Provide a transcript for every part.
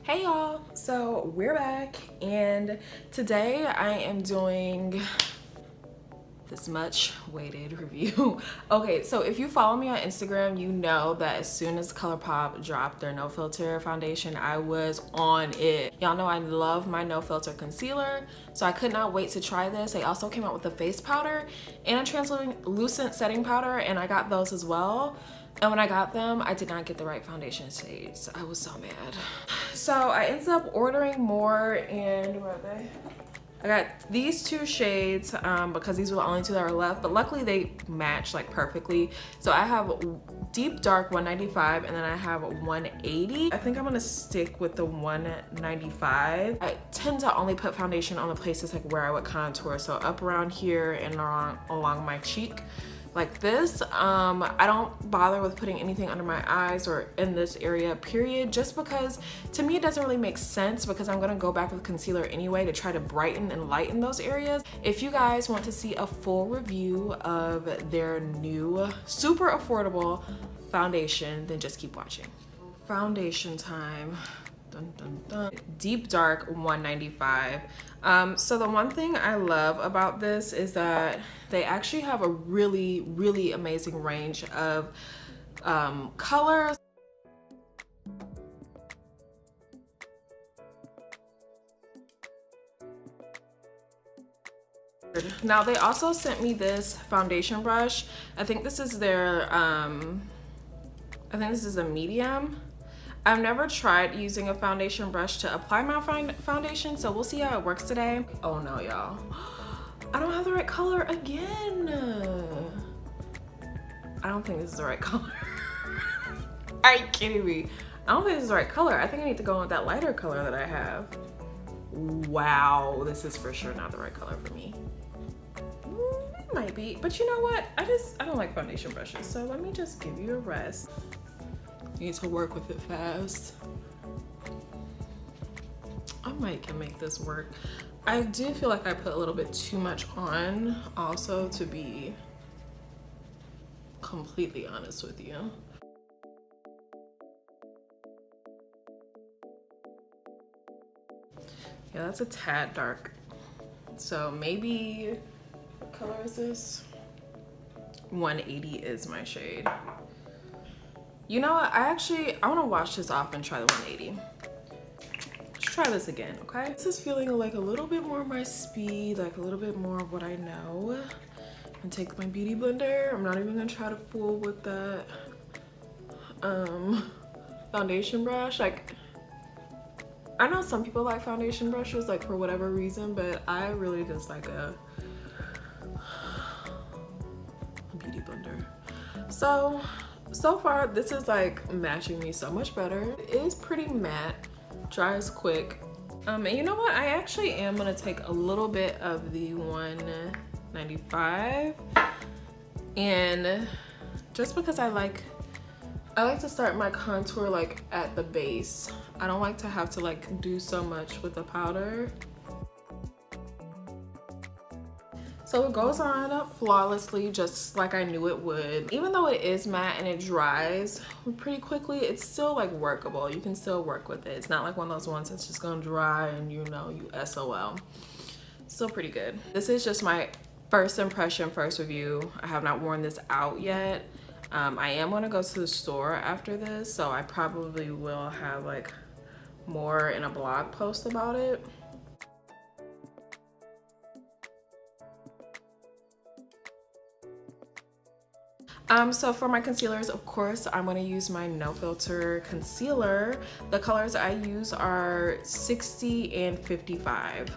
Hey y'all, so we're back and today I am doing this much awaited review. Okay, so if you follow me on Instagram, you know that as soon as ColourPop dropped their no filter foundation, I was on it. Y'all know I love my no filter concealer, so I could not wait to try this. They also came out with a face powder and a translucent setting powder, and I got those as well. And when I got them, I did not get the right foundation shades. I was so mad. So I ended up ordering more, and where are they? I got these two shades because these were the only two that were left, but luckily they match like perfectly. So I have deep dark 195 and then I have 180. I think I'm gonna stick with the 195. I tend to only put foundation on the places like where I would contour, so up around here and along my cheek like this. I don't bother with putting anything under my eyes or in this area period, just because to me it doesn't really make sense, because I'm gonna go back with concealer anyway to try to brighten and lighten those areas. If you guys want to see a full review of their new super affordable foundation, then just keep watching. Foundation time. Dun, dun, dun. Deep dark 195. So the one thing I love about this is that they actually have a really amazing range of colors. Now they also sent me this foundation brush. I think this is their I think this is a medium. I've never tried using a foundation brush to apply my foundation, so we'll see how it works today. Oh no, y'all. I don't have the right color again. I don't think this is the right color. Are you kidding me? I don't think this is the right color. I think I need to go with that lighter color that I have. Wow, this is for sure not the right color for me. It might be, but you know what? I don't like foundation brushes, so let me just give you a rest. You need to work with it fast. I might can make this work. I do feel like I put a little bit too much on also, to be completely honest with you. Yeah, that's a tad dark. So maybe, what color is this? 180 is my shade. You know what, I want to wash this off and try the 180. Let's try this again, okay? This is feeling like a little bit more my speed, like a little bit more of what I know. And take my beauty blender. I'm not even gonna try to fool with that foundation brush. Like, I know some people like foundation brushes, like for whatever reason, but I really just like a beauty blender. So far, this is like matching me so much better. It is pretty matte, dries quick. And you know what? I actually am gonna take a little bit of the 195, and just because I like to start my contour like at the base. I don't like to have to like do so much with the powder. So it goes on flawlessly, just like I knew it would. Even though it is matte and it dries pretty quickly, it's still like workable. You can still work with it. It's not like one of those ones that's just gonna dry and you know, you SOL. Still pretty good. This is just my first impression, first review. I have not worn this out yet. I am gonna go to the store after this, so I probably will have like more in a blog post about it. So for my concealers, of course, I'm going to use my no filter concealer. The colors I use are 60 and 55.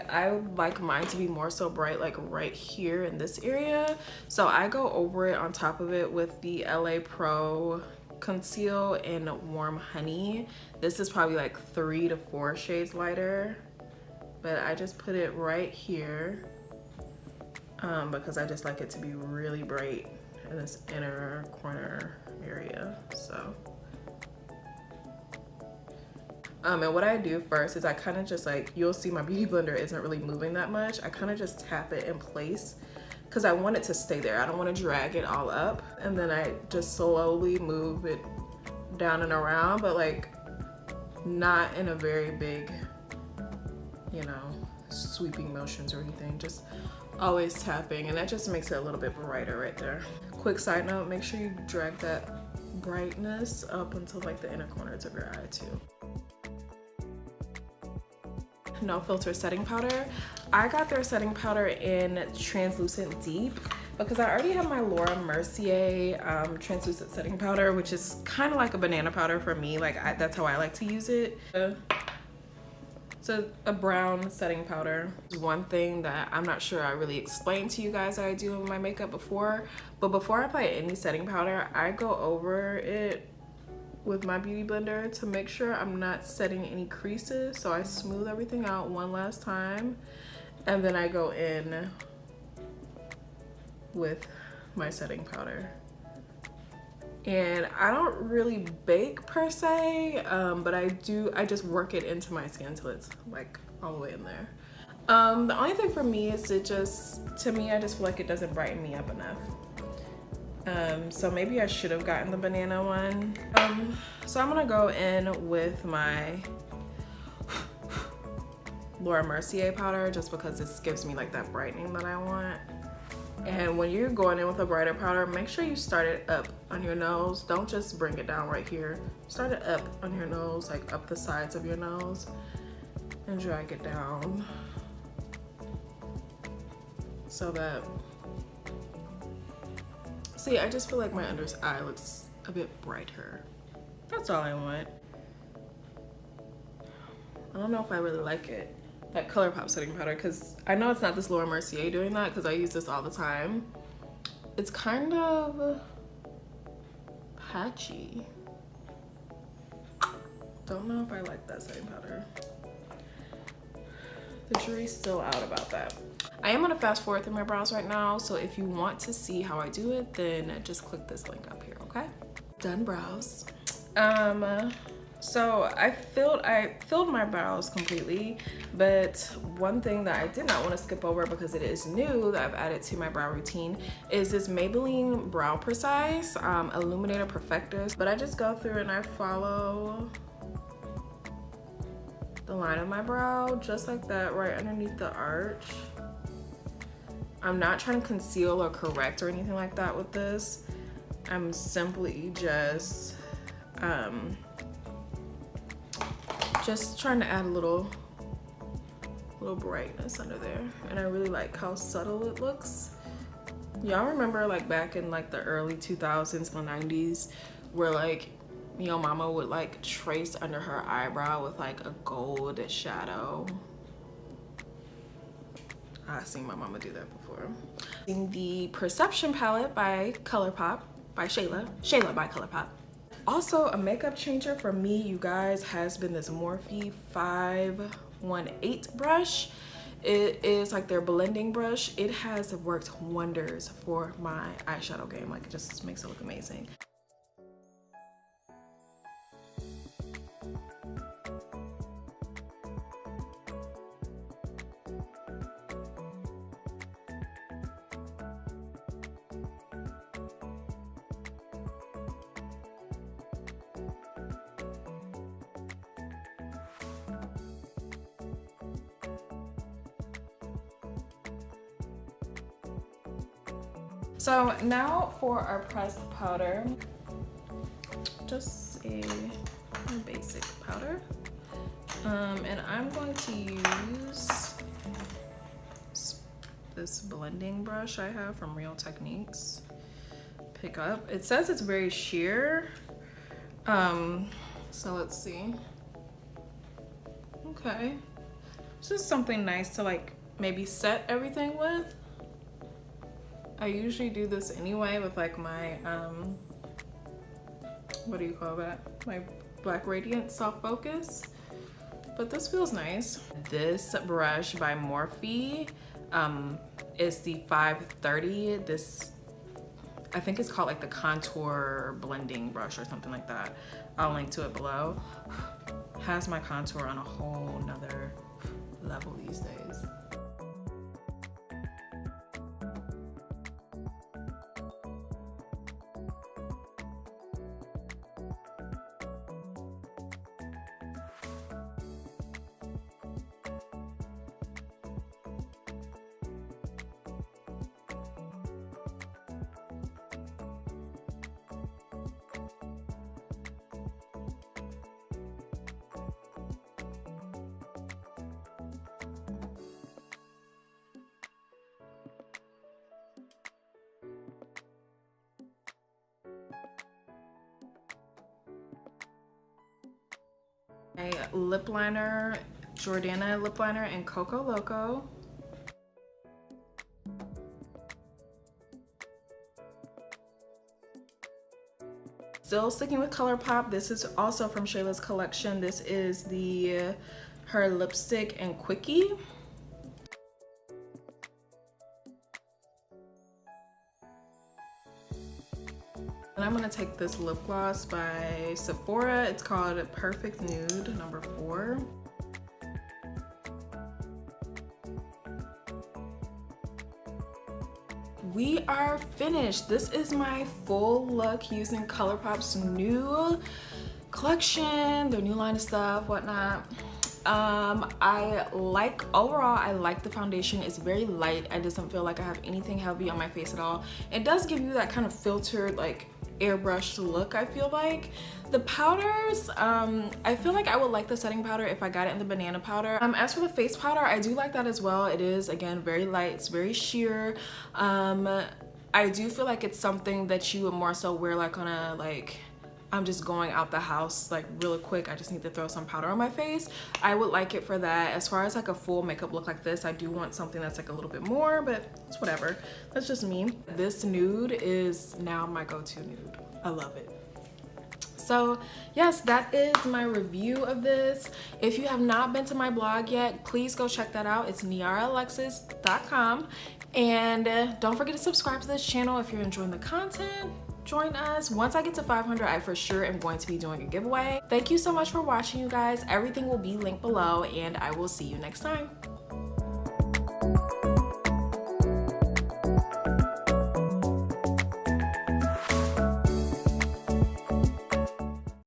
I like mine to be more so bright, like right here in this area, so I go over it on top of it with the LA Pro Conceal in Warm Honey. This is probably like 3 to 4 shades lighter, but I just put it right here because I just like it to be really bright in this inner corner area. So and what I do first is I kind of just like, you'll see my beauty blender isn't really moving that much. I kind of just tap it in place because I want it to stay there. I don't want to drag it all up. And then I just slowly move it down and around, but like not in a very big, you know, sweeping motions or anything. Just always tapping, and that just makes it a little bit brighter right there. Quick side note, make sure you drag that brightness up until like the inner corners of your eye too. No Filter setting powder. I got their setting powder in Translucent Deep because I already have my Laura Mercier translucent setting powder, which is kind of like a banana powder for me. Like that's how I like to use it. So a brown setting powder. One thing that I'm not sure I really explained to you guys that I do with my makeup before, but before I apply any setting powder, I go over it with my beauty blender to make sure I'm not setting any creases. So I smooth everything out one last time, and then I go in with my setting powder. And I don't really bake per se, but I just work it into my skin till it's like all the way in there. The only thing for me is it just, to me, I just feel like it doesn't brighten me up enough. So maybe I should have gotten the banana one. So I'm gonna go in with my Laura Mercier powder just because this gives me like that brightening that I want. And when you're going in with a brighter powder, make sure you start it up on your nose. Don't just bring it down right here. Start it up on your nose, like up the sides of your nose, and drag it down so that, see, I just feel like my under eye looks a bit brighter. That's all I want. I don't know if I really like it, that ColourPop setting powder, because I know it's not this Laura Mercier doing that because I use this all the time. It's kind of patchy. Don't know if I like that setting powder. The jury's still out about that. I am gonna fast forward through my brows right now, so if you want to see how I do it, then just click this link up here, okay? Done brows. So I filled my brows completely, but one thing that I did not want to skip over because it is new that I've added to my brow routine is this Maybelline Brow Precise Illuminator Perfectus. But I just go through and I follow the line of my brow just like that, right underneath the arch. I'm not trying to conceal or correct or anything like that with this. I'm simply just trying to add a little brightness under there. And I really like how subtle it looks. Y'all remember like back in like the early 2000s and 90s where like your mama would like trace under her eyebrow with like a gold shadow? I've seen my mama do that before. In the Perception palette by ColourPop, by Shayla by ColourPop. Also, a makeup changer for me, you guys, has been this Morphe 518 brush. It is like their blending brush. It has worked wonders for my eyeshadow game. Like, it just makes it look amazing. So now for our pressed powder, just a basic powder. And I'm going to use this blending brush I have from Real Techniques. Pick up. It says it's very sheer. So let's see. Okay. It's just something nice to like maybe set everything with. I usually do this anyway with like my what do you call that? My Black Radiant Soft Focus. But this feels nice. This brush by Morphe is the 530. This, I think it's called like the contour blending brush or something like that. I'll link to it below. Has my contour on a whole nother level these days. My lip liner, Jordana lip liner in Coco Loco. Still sticking with ColourPop. This is also from Shayla's collection. This is her lipstick and Quickie. And I'm gonna take this lip gloss by Sephora. It's called Perfect Nude number 4. We are finished. This is my full look using ColourPop's new collection, their new line of stuff, whatnot. Overall, I like the foundation. It's very light. It doesn't feel like I have anything heavy on my face at all. It does give you that kind of filtered, like airbrushed look, I feel like. The powders, I feel like I would like the setting powder if I got it in the banana powder. As for the face powder, I do like that as well. It is, again, very light. It's very sheer. I do feel like it's something that you would more so wear like on a, like, I'm just going out the house like really quick, I just need to throw some powder on my face. I would like it for that. As far as like a full makeup look like this, I do want something that's like a little bit more, but it's whatever. That's just me. This nude is now my go-to nude. I love it. So yes, that is my review of this. If you have not been to my blog yet, please go check that out. It's niaraalexis.com. And don't forget to subscribe to this channel if you're enjoying the content. Join us. Once I get to 500, I for sure am going to be doing a giveaway. Thank you so much for watching, you guys. Everything will be linked below, and I will see you next time.